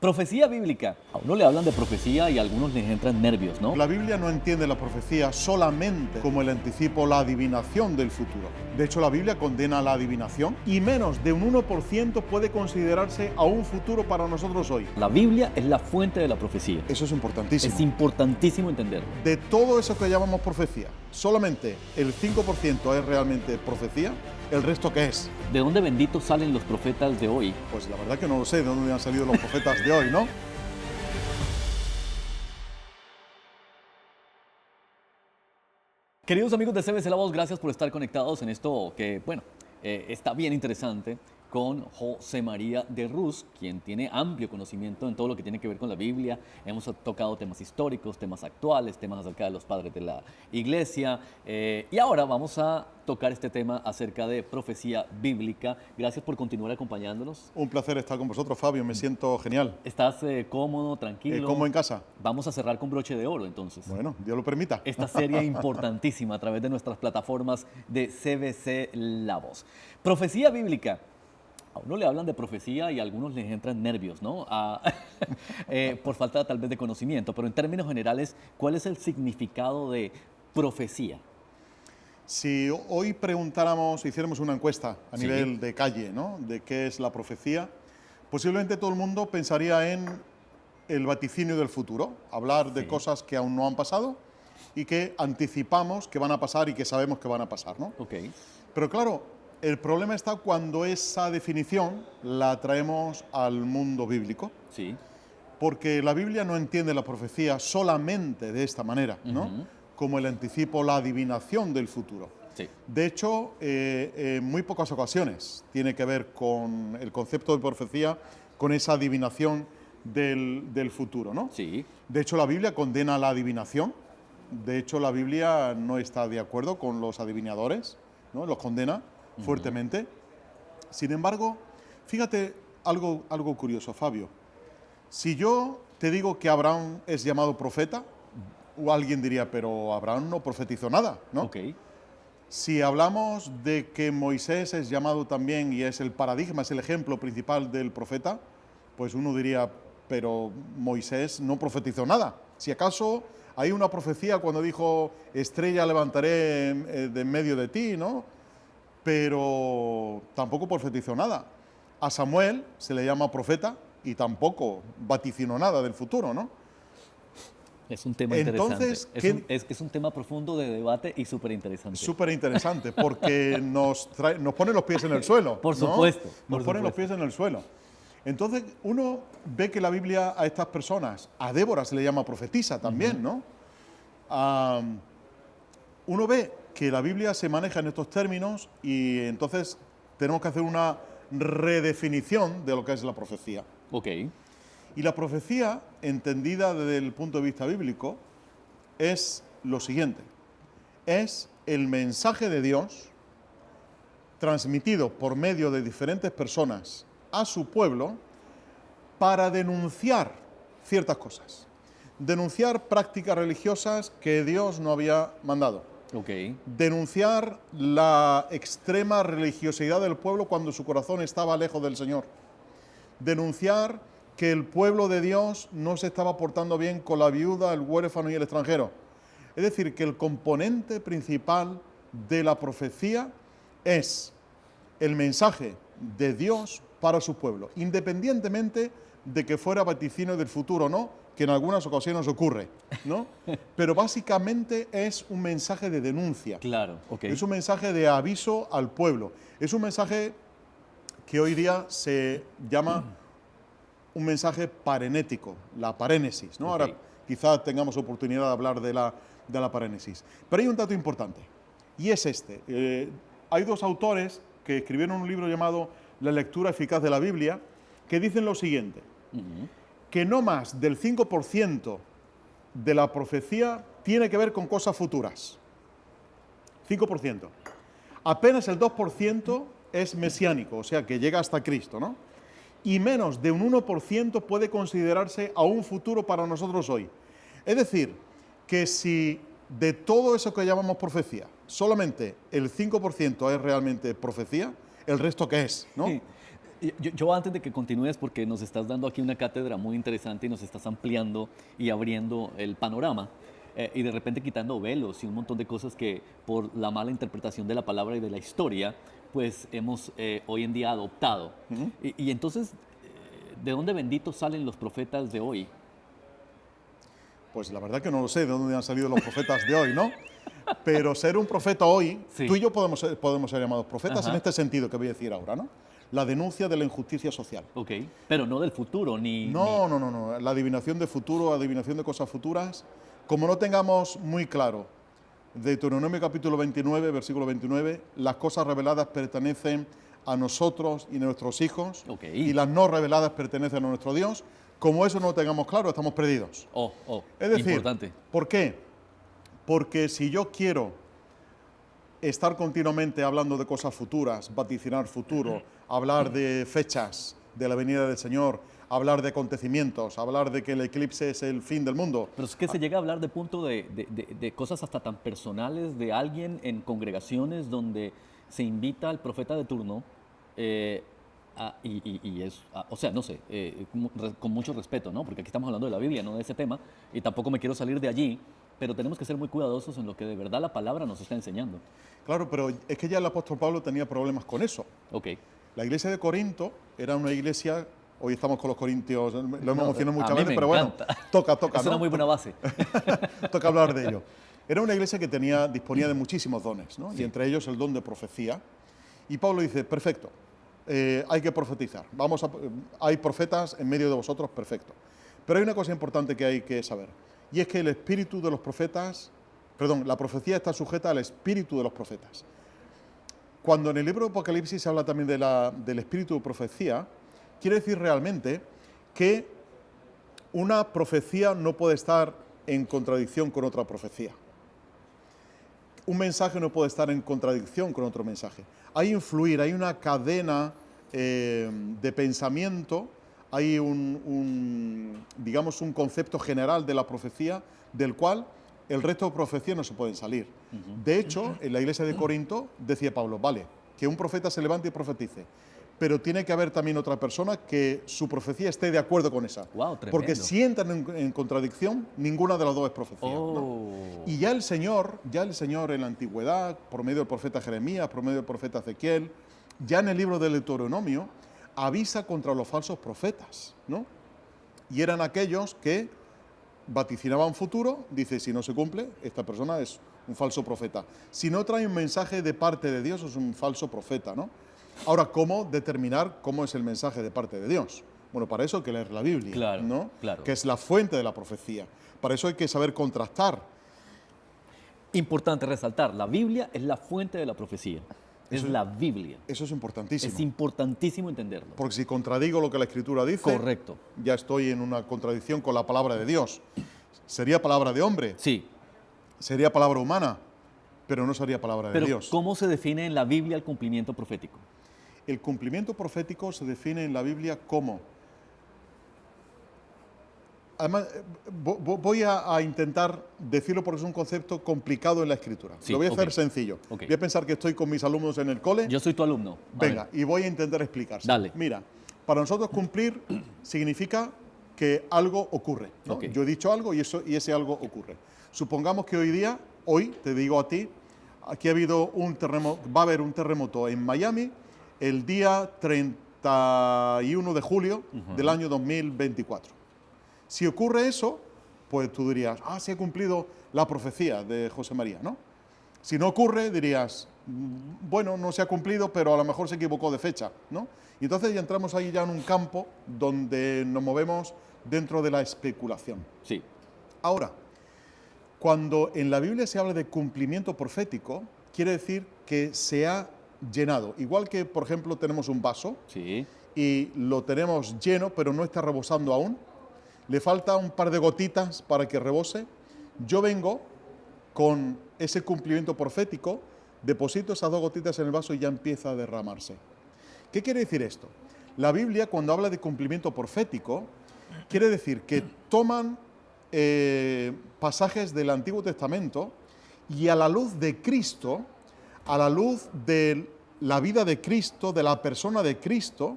Profecía bíblica. A uno le hablan de profecía y a algunos les entran nervios, ¿no? La Biblia no entiende la profecía solamente como el anticipo, la adivinación del futuro. De hecho, la Biblia condena la adivinación y menos de un 1% puede considerarse a un futuro para nosotros hoy. La Biblia es la fuente de la profecía. Eso es importantísimo. Es importantísimo entenderlo. De todo eso que llamamos profecía, solamente el 5% es realmente profecía. ¿El resto qué es? ¿De dónde benditos salen los profetas de hoy? Pues la verdad que no lo sé de dónde han salido los profetas de hoy, ¿no? Queridos amigos de CBC La Voz, gracias por estar conectados en esto que, está bien interesante con José María de Rus, quien tiene amplio conocimiento en todo lo que tiene que ver con la Biblia. Hemos tocado temas históricos, temas actuales, temas acerca de los padres de la iglesia. Y ahora vamos a tocar este tema acerca de profecía bíblica. Gracias por continuar acompañándonos. Un placer estar con vosotros, Fabio. Me siento genial. ¿Estás cómodo, tranquilo? ¿Cómo en casa? Vamos a cerrar con broche de oro, entonces. Bueno, Dios lo permita. Esta serie importantísima a través de nuestras plataformas de CBC La Voz. Profecía bíblica. A uno le hablan de profecía y a algunos les entran nervios, ¿no? Por falta tal vez de conocimiento, pero en términos generales, ¿cuál es el significado de profecía? Si hoy preguntáramos, hiciéramos una encuesta a Sí. nivel de calle, ¿no? De qué es la profecía, posiblemente todo el mundo pensaría en el vaticinio del futuro, hablar de Sí. cosas que aún no han pasado y que anticipamos que van a pasar y que sabemos que van a pasar, ¿no? Ok, Pero claro, el problema está cuando esa definición la traemos al mundo bíblico, sí, porque la Biblia no entiende la profecía solamente de esta manera, ¿no? Ujú. Como el anticipo, la adivinación del futuro. sí, De hecho, en muy pocas ocasiones tiene que ver con el concepto de profecía, con esa adivinación del futuro, ¿no? sí, De hecho, la Biblia condena la adivinación. De hecho, la Biblia no está de acuerdo con los adivinadores, ¿no? Los condena fuertemente. Sin embargo, fíjate algo curioso, Fabio. Si yo te digo que Abraham es llamado profeta, o alguien diría, pero Abraham no profetizó nada, ¿no? ok, Si hablamos de que Moisés es llamado también y es el paradigma, es el ejemplo principal del profeta, pues uno diría, pero Moisés no profetizó nada. Si acaso hay una profecía cuando dijo, estrella levantaré de en medio de ti, ¿no? Pero tampoco profetizó nada. A Samuel se le llama profeta y tampoco vaticinó nada del futuro, ¿no? es un tema Entonces, interesante. Es un tema profundo de debate y súper interesante. Súper interesante porque nos pone los pies en el suelo. Por ¿no? supuesto, Nos por pone los supuesto. pies en el suelo. Entonces, uno ve que la Biblia a estas personas, a Débora se le llama profetisa también, ¿no? Uno ve que la Biblia se maneja en estos términos y entonces tenemos que hacer una redefinición de lo que es la profecía. Ok, Y la profecía, entendida desde el punto de vista bíblico, es lo siguiente. Es el mensaje de Dios transmitido por medio de diferentes personas a su pueblo para denunciar ciertas cosas. Denunciar prácticas religiosas que Dios no había mandado. ok, Denunciar la extrema religiosidad del pueblo cuando su corazón estaba lejos del Señor. Denunciar que el pueblo de Dios no se estaba portando bien con la viuda, el huérfano y el extranjero. Es decir, que el componente principal de la profecía es el mensaje de Dios para su pueblo, independientemente de que fuera vaticinio del futuro o no, que en algunas ocasiones ocurre, ¿no? Pero básicamente es un mensaje de denuncia. claro, ok. Es un mensaje de aviso al pueblo. Es un mensaje que hoy día se llama un mensaje parenético, la parénesis, ¿no? Ok. Ahora quizás tengamos oportunidad de hablar de la parénesis. Pero hay un dato importante, y es este. Hay dos autores que escribieron un libro llamado La lectura eficaz de la Biblia, que dicen lo siguiente, que no más del 5% de la profecía tiene que ver con cosas futuras. 5%. Apenas el 2% es mesiánico, o sea, que llega hasta Cristo, ¿no? Y menos de un 1% puede considerarse a un futuro para nosotros hoy. Es decir, que si de todo eso que llamamos profecía, solamente el 5% es realmente profecía, ¿el resto qué es? ¿no? Sí. Yo antes de que continúes, porque nos estás dando aquí una cátedra muy interesante y nos estás ampliando y abriendo el panorama, y de repente quitando velos y un montón de cosas que por la mala interpretación de la palabra y de la historia, pues hemos hoy en día adoptado. Y entonces, ¿de dónde benditos salen los profetas de hoy? Pues la verdad que no lo sé de dónde han salido los profetas de hoy, ¿no? Pero ser un profeta hoy, Sí. tú y yo podemos ser llamados profetas Ajá. en este sentido que voy a decir ahora, ¿no? La denuncia de la injusticia social. Ok, pero no del futuro, No. La adivinación de futuro, adivinación de cosas futuras. Como no tengamos muy claro, Deuteronomio capítulo 29, versículo 29, las cosas reveladas pertenecen a nosotros y a nuestros hijos, Ok. y las no reveladas pertenecen a nuestro Dios. Como eso no lo tengamos claro, estamos perdidos. Es decir, importante. ¿por qué? Porque si yo quiero estar continuamente hablando de cosas futuras, vaticinar futuro, hablar de fechas de la venida del Señor, hablar de acontecimientos, hablar de que el eclipse es el fin del mundo. Pero es que se llega a hablar de punto de cosas hasta tan personales de alguien en congregaciones donde se invita al profeta de turno o sea, no sé, con mucho respeto, ¿no? Porque aquí estamos hablando de la Biblia, no de ese tema, y tampoco me quiero salir de allí, pero tenemos que ser muy cuidadosos en lo que de verdad la palabra nos está enseñando. Claro, pero es que ya el apóstol Pablo tenía problemas con eso. Ok. La iglesia de Corinto era una iglesia, hoy estamos con los corintios, lo hemos No, mencionado a muchas mí veces, me pero bueno, encanta. toca, Es una ¿no? muy buena base. Toca hablar de ello. Era una iglesia que disponía de muchísimos dones, ¿no? Sí. Y entre ellos el don de profecía. Y Pablo dice, perfecto, hay que profetizar. Hay profetas en medio de vosotros, perfecto. Pero hay una cosa importante que hay que saber, y es que el espíritu de los profetas, la profecía está sujeta al espíritu de los profetas. Cuando en el libro de Apocalipsis se habla también del espíritu de profecía, quiere decir realmente que una profecía no puede estar en contradicción con otra profecía. Un mensaje no puede estar en contradicción con otro mensaje. Hay influir, hay una cadena de pensamiento, hay digamos, un concepto general de la profecía del cual el resto de profecías no se pueden salir. De hecho, en la iglesia de Corinto decía Pablo, vale, que un profeta se levante y profetice, pero tiene que haber también otra persona que su profecía esté de acuerdo con esa. Wow, tremendo. Porque si entran en contradicción, ninguna de las dos es profecía, ¿no? Y ya el Señor en la antigüedad, por medio del profeta Jeremías, por medio del profeta Ezequiel, ya en el libro del Deuteronomio, avisa contra los falsos profetas, ¿no? Y eran aquellos que vaticinaban futuro, dice, si no se cumple, esta persona es un falso profeta. Si no trae un mensaje de parte de Dios, es un falso profeta, ¿no? Ahora, ¿cómo determinar cómo es el mensaje de parte de Dios? Bueno, para eso hay que leer la Biblia, Claro, ¿no? claro. Que es la fuente de la profecía. Para eso hay que saber contrastar. Importante resaltar, la Biblia es la fuente de la profecía. Es la Biblia. Eso es importantísimo. Es importantísimo entenderlo. Porque si contradigo lo que la Escritura dice, Correcto. ya estoy en una contradicción con la palabra de Dios. Sería palabra de hombre, Sí, sería palabra humana, pero no sería palabra de pero Dios. ¿cómo se define en la Biblia el cumplimiento profético? El cumplimiento profético se define en la Biblia como... Además, voy a intentar decirlo porque es un concepto complicado en la Escritura. Sí, Lo voy a hacer ok. sencillo. Ok. Voy a pensar que estoy con mis alumnos en el cole. Yo soy tu alumno. A Venga, ver. y voy a intentar explicarse. Dale. Mira, para nosotros cumplir significa que algo ocurre, ¿no? Ok. Yo he dicho algo y ese algo ocurre. Supongamos que hoy te digo a ti, aquí ha habido un terremoto, va a haber un terremoto en Miami el día 31 de julio del año 2024. Si ocurre eso, pues tú dirías, se ha cumplido la profecía de José María, ¿no? Si no ocurre, dirías, bueno, no se ha cumplido, pero a lo mejor se equivocó de fecha, ¿no? Y entonces ya entramos ahí ya en un campo donde nos movemos dentro de la especulación. Sí, Ahora, cuando en la Biblia se habla de cumplimiento profético, quiere decir que se ha llenado. Igual que, por ejemplo, tenemos un vaso sí. y lo tenemos lleno, pero no está rebosando aún. Le falta un par de gotitas para que rebose. Yo vengo con ese cumplimiento profético, deposito esas 2 gotitas en el vaso y ya empieza a derramarse. ¿Qué quiere decir esto? La Biblia, cuando habla de cumplimiento profético, quiere decir que toman pasajes del Antiguo Testamento y a la luz de Cristo, a la luz de la vida de Cristo, de la persona de Cristo,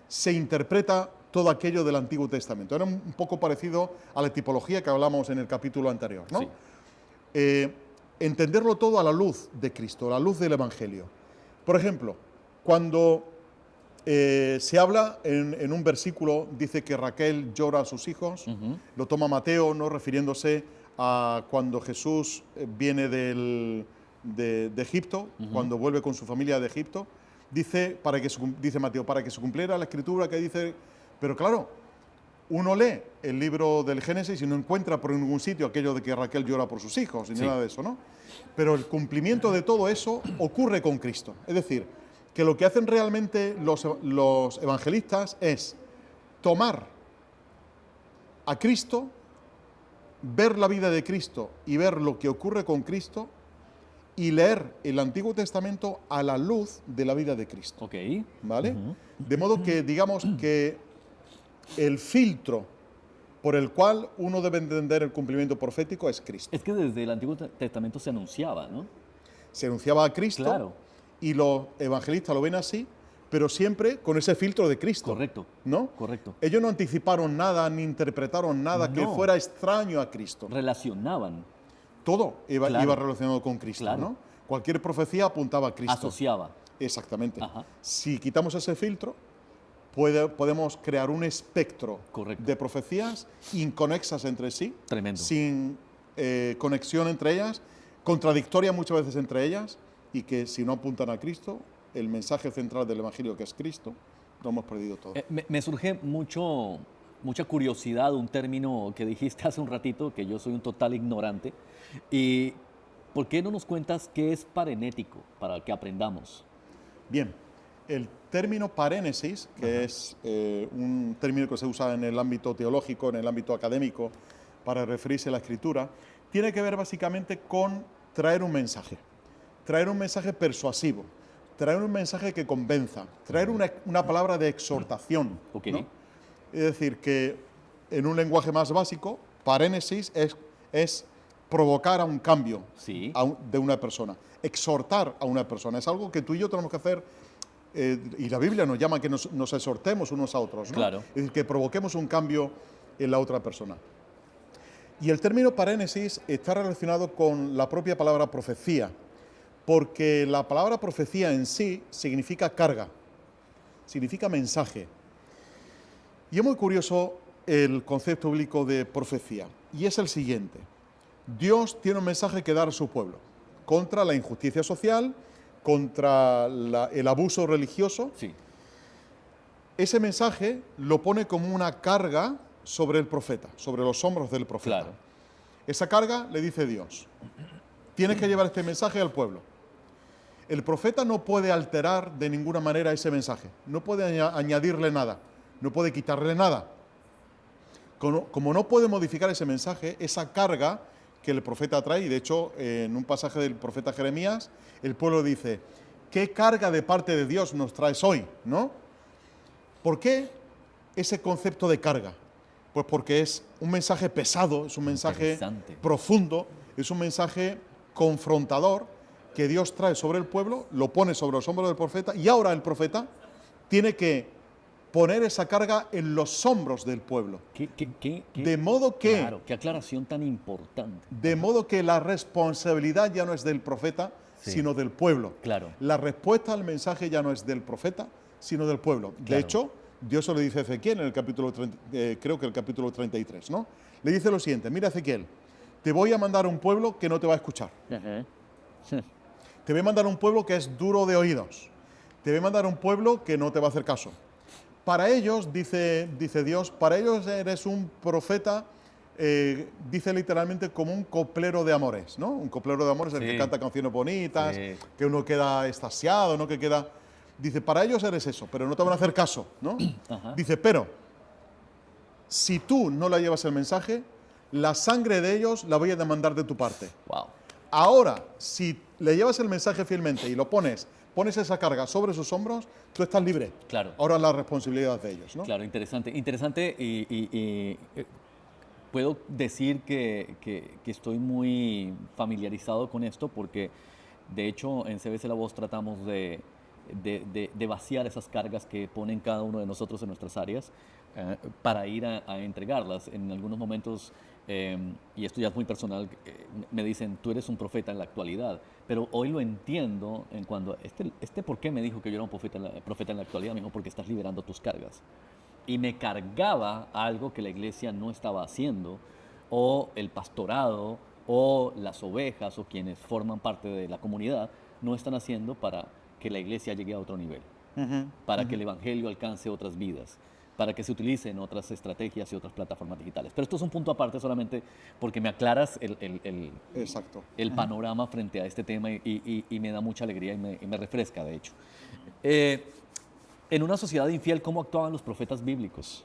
se interpreta todo aquello del Antiguo Testamento. Era un poco parecido a la tipología que hablamos en el capítulo anterior, ¿no? Sí. Entenderlo todo a la luz de Cristo, a la luz del Evangelio. Por ejemplo, cuando se habla en un versículo, dice que Raquel llora a sus hijos, lo toma Mateo, ¿no?, refiriéndose a cuando Jesús viene de Egipto, cuando vuelve con su familia de Egipto, dice Mateo, para que se cumpliera la escritura que dice, pero claro, uno lee el libro del Génesis y no encuentra por ningún sitio aquello de que Raquel llora por sus hijos, ni nada de eso, ¿no? Pero el cumplimiento de todo eso ocurre con Cristo. Es decir, que lo que hacen realmente los evangelistas es tomar a Cristo, ver la vida de Cristo y ver lo que ocurre con Cristo y leer el Antiguo Testamento a la luz de la vida de Cristo. Ok. ¿Vale? De modo que digamos que el filtro por el cual uno debe entender el cumplimiento profético es Cristo. Es que desde el Antiguo Testamento se anunciaba, ¿no? Se anunciaba a Cristo, Claro. y los evangelistas lo ven así, pero siempre con ese filtro de Cristo. Correcto. ¿No? Correcto. Ellos no anticiparon nada ni interpretaron nada que No. fuera extraño a Cristo. Relacionaban, Todo iba Claro. relacionado con Cristo, Claro. ¿no? Cualquier profecía apuntaba a Cristo. asociaba. Exactamente. Ajá. Si quitamos ese filtro, podemos crear un espectro Correcto. de profecías inconexas entre sí, Tremendo. sin conexión entre ellas, contradictoria muchas veces entre ellas, y que si no apuntan a Cristo, el mensaje central del Evangelio, que es Cristo, lo hemos perdido todo. Me surge mucha curiosidad, un término que dijiste hace un ratito, que yo soy un total ignorante. ¿Y por qué no nos cuentas qué es parenético para que aprendamos? Bien, el término parénesis, que es un término que se usa en el ámbito teológico, en el ámbito académico, para referirse a la Escritura, tiene que ver básicamente con traer un mensaje persuasivo, traer un mensaje que convenza, traer una palabra de exhortación. Ok. ¿No? Es decir, que en un lenguaje más básico, parénesis es provocar a un cambio Sí. de una persona, exhortar a una persona. Es algo que tú y yo tenemos que hacer, y la Biblia nos llama que nos exhortemos unos a otros, ¿no? Claro. Es decir, que provoquemos un cambio en la otra persona. Y el término parénesis está relacionado con la propia palabra profecía, porque la palabra profecía en sí significa carga, significa mensaje. Y es muy curioso el concepto bíblico de profecía, y es el siguiente. Dios tiene un mensaje que dar a su pueblo contra la injusticia social, contra el abuso religioso. Sí. Ese mensaje lo pone como una carga sobre el profeta, sobre los hombros del profeta. Claro. Esa carga le dice Dios: tienes que llevar este mensaje al pueblo. El profeta no puede alterar de ninguna manera ese mensaje, no puede añadirle nada, no puede quitarle nada. Como no puede modificar ese mensaje, esa carga que el profeta trae, y de hecho en un pasaje del profeta Jeremías, el pueblo dice: ¿qué carga de parte de Dios nos traes hoy? ¿No? ¿Por qué ese concepto de carga? Pues porque es un mensaje pesado, es un mensaje Interesante. profundo, es un mensaje confrontador que Dios trae sobre el pueblo, lo pone sobre los hombros del profeta, y ahora el profeta tiene que poner esa carga en los hombros del pueblo. De modo que, Claro, qué aclaración tan importante. de modo que la responsabilidad ya no es del profeta, Sí. sino del pueblo. Claro. La respuesta al mensaje ya no es del profeta, sino del pueblo. De Claro. hecho, Dios se lo dice a Ezequiel en el capítulo, creo que el capítulo 33, ¿no? Le dice lo siguiente: mira, Ezequiel, te voy a mandar a un pueblo que no te va a escuchar. Te voy a mandar a un pueblo que es duro de oídos. Te voy a mandar a un pueblo que no te va a hacer caso. Para ellos, dice Dios, para ellos eres un profeta, dice literalmente como un coplero de amores, ¿no? Un coplero de amores es el Sí. que canta canciones bonitas, Sí. que uno queda extasiado, ¿no? Que queda... Dice, para ellos eres eso, pero no te van a hacer caso, ¿no? Ajá. Dice, pero si tú no le llevas el mensaje, la sangre de ellos la voy a demandar de tu parte. Wow. Ahora, si le llevas el mensaje fielmente y lo pones esa carga sobre sus hombros, tú estás libre. Claro. Ahora la responsabilidad de ellos, ¿no? Interesante. Interesante puedo decir que estoy muy familiarizado con esto porque de hecho en CBC La Voz tratamos de de vaciar esas cargas que ponen cada uno de nosotros en nuestras áreas para ir a entregarlas. En algunos momentos, y esto ya es muy personal, me dicen, tú eres un profeta en la actualidad, pero hoy lo entiendo en cuando, ¿por qué me dijo que yo era un profeta en la actualidad? Me dijo, porque estás liberando tus cargas. Y me cargaba algo que la iglesia no estaba haciendo, o el pastorado, o las ovejas, o quienes forman parte de la comunidad, no están haciendo para que la iglesia llegue a otro nivel, para que el evangelio alcance otras vidas, para que se utilicen otras estrategias y otras plataformas digitales. Pero esto es un punto aparte solamente porque me aclaras Exacto. el panorama frente a este tema y me da mucha alegría y me refresca, de hecho. En una sociedad infiel, ¿cómo actuaban los profetas bíblicos?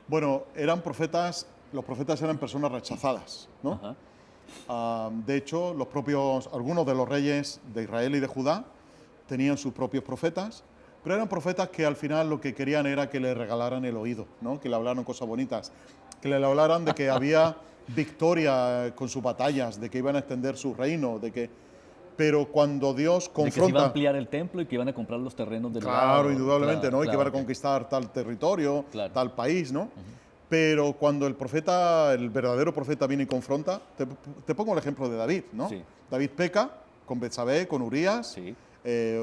Bueno, eran profetas, los profetas eran personas rechazadas, ¿no? Ajá. De hecho, algunos de los reyes de Israel y de Judá tenían sus propios profetas, pero eran profetas que al final lo que querían era que le regalaran el oído, ¿no? Que le hablaran cosas bonitas, que le hablaran de que había victoria con sus batallas, de que iban a extender su reino, pero cuando Dios De que se iba a confronta, ampliar el templo y que iban a comprar los terrenos del claro, lado. indudablemente, ¿no? Y que Claro, iban a ok. conquistar tal territorio, Claro. tal país, ¿no? Pero cuando el verdadero profeta viene y confronta, te pongo el ejemplo de David, ¿no? Sí. David peca con Betsabé, con Urías, Sí.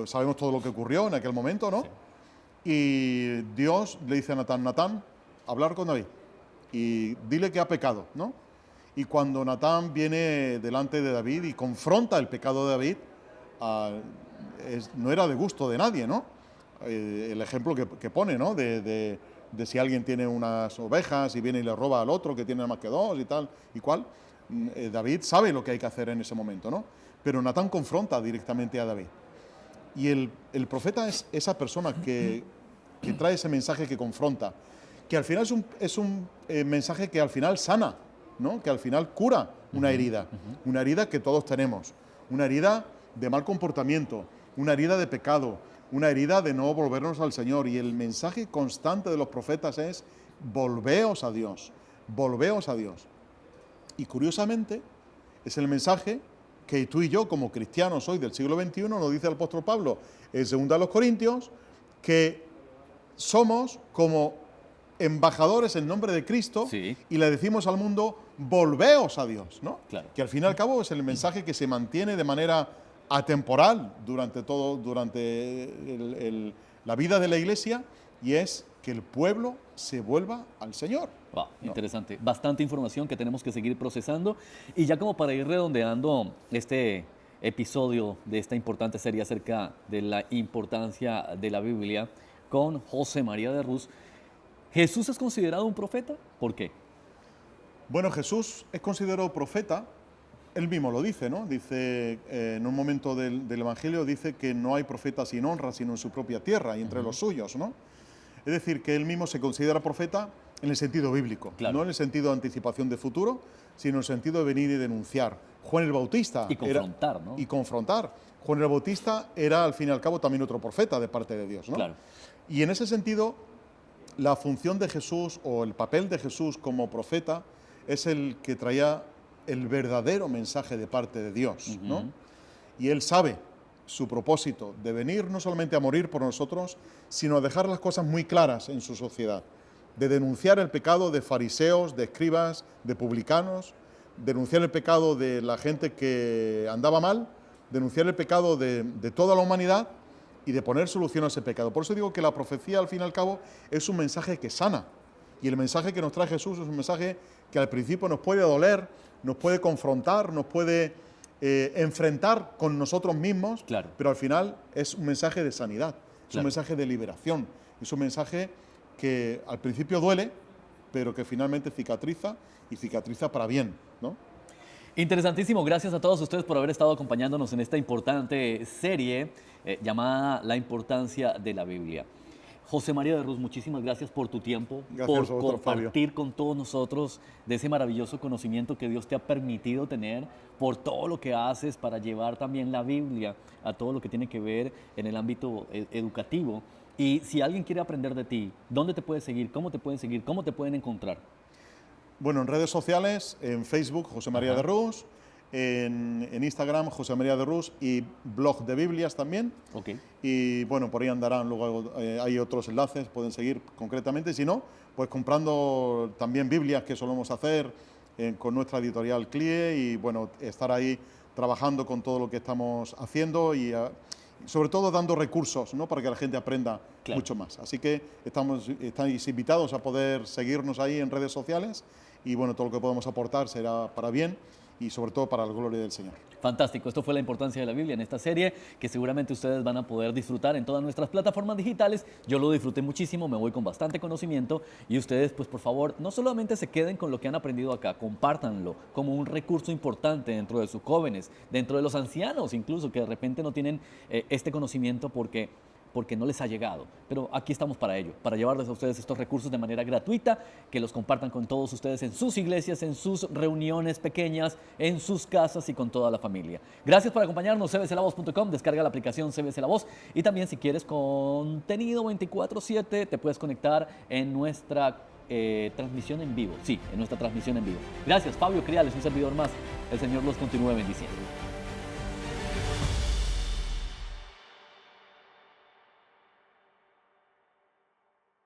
sabemos todo lo que ocurrió en aquel momento, ¿no? Sí. Y Dios le dice a Natán, hablar con David y dile que ha pecado, ¿no? Y cuando Natán viene delante de David y confronta el pecado de David, ah, no era de gusto de nadie, ¿no? El ejemplo que pone, ¿no? De si alguien tiene unas ovejas y viene y le roba al otro que tiene más que dos y tal y cual. David sabe lo que hay que hacer en ese momento, ¿no? Pero Natán confronta directamente a David. Y el profeta es esa persona que trae ese mensaje que confronta, que al final es un mensaje que al final sana, ¿no? Que al final cura una herida que todos tenemos, una herida de mal comportamiento, una herida de pecado, una herida de no volvernos al Señor. Y el mensaje constante de los profetas es: volveos a Dios, volveos a Dios. Y curiosamente, es el mensaje que tú y yo, como cristianos hoy del siglo XXI, nos dice el apóstol Pablo en 2 Corintios, que somos como embajadores en nombre de Cristo, Sí. y le decimos al mundo: volveos a Dios, ¿no? Claro. Que al fin y al cabo es el mensaje que se mantiene de manera atemporal durante la vida de la iglesia, y es que el pueblo se vuelva al Señor. Wow, ¿no? interesante. Bastante información que tenemos que seguir procesando. Y ya como para ir redondeando este episodio de esta importante serie acerca de la importancia de la Biblia con José María de Rus, ¿Jesús es considerado un profeta? ¿Por qué? Bueno, Jesús es considerado profeta, él mismo lo dice, ¿no? Dice, en un momento del Evangelio, dice que no hay profeta sin honra, sino en su propia tierra y entre los suyos, ¿no? Es decir, que él mismo se considera profeta en el sentido bíblico, Claro. no en el sentido de anticipación de futuro, sino en el sentido de venir y denunciar. Juan el Bautista. Y confrontar, ¿no? Y confrontar. Juan el Bautista era, al fin y al cabo, también otro profeta de parte de Dios, ¿no? Claro. Y en ese sentido, la función de Jesús o el papel de Jesús como profeta es el que traía el verdadero mensaje de parte de Dios, ¿no? Y él sabe su propósito de venir no solamente a morir por nosotros, sino a dejar las cosas muy claras en su sociedad, de denunciar el pecado de fariseos, de escribas, de publicanos, denunciar el pecado de la gente que andaba mal, denunciar el pecado de toda la humanidad y de poner solución a ese pecado. Por eso digo que la profecía, al fin y al cabo, es un mensaje que sana. Y el mensaje que nos trae Jesús es un mensaje que al principio nos puede doler, nos puede confrontar, nos puede enfrentar con nosotros mismos, Claro. pero al final es un mensaje de sanidad, es Claro. un mensaje de liberación, es un mensaje que al principio duele, pero que finalmente cicatriza y cicatriza para bien, ¿no? Interesantísimo. Gracias a todos ustedes por haber estado acompañándonos en esta importante serie llamada La importancia de la Biblia. José María de Rus, muchísimas gracias por tu tiempo, Gracias por a vosotros, compartir con todos nosotros de ese maravilloso conocimiento que Dios te ha permitido tener, por todo lo que haces para llevar también la Biblia a todo lo que tiene que ver en el ámbito educativo. Y si alguien quiere aprender de ti, ¿dónde te puede seguir? ¿Cómo te pueden seguir? ¿Cómo te pueden encontrar? Bueno, en redes sociales, en Facebook, José María Ajá. de Rus, en Instagram, José María de Rus, y blog de Biblias también. Ok. Y bueno, por ahí andarán, luego hay otros enlaces, pueden seguir concretamente. Si no, pues comprando también Biblias que solemos hacer con nuestra editorial CLIE y bueno, estar ahí trabajando con todo lo que estamos haciendo y sobre todo dando recursos, ¿no? Para que la gente aprenda Claro. mucho más. Así que estáis invitados a poder seguirnos ahí en redes sociales y bueno, todo lo que podamos aportar será para bien y sobre todo para la gloria del Señor. Fantástico, esto fue la importancia de la Biblia en esta serie que seguramente ustedes van a poder disfrutar en todas nuestras plataformas digitales. Yo lo disfruté muchísimo, me voy con bastante conocimiento y ustedes pues por favor no solamente se queden con lo que han aprendido acá, compártanlo como un recurso importante dentro de sus jóvenes, dentro de los ancianos incluso que de repente no tienen este conocimiento porque no les ha llegado. Pero aquí estamos para ello, para llevarles a ustedes estos recursos de manera gratuita, que los compartan con todos ustedes en sus iglesias, en sus reuniones pequeñas, en sus casas y con toda la familia. Gracias por acompañarnos, cbclavoz.com, descarga la aplicación CBC La Voz y también si quieres contenido 24/7 te puedes conectar en nuestra transmisión en vivo. Sí, en nuestra transmisión en vivo. Gracias, Fabio Criales, un servidor más. El Señor los continúe bendiciendo.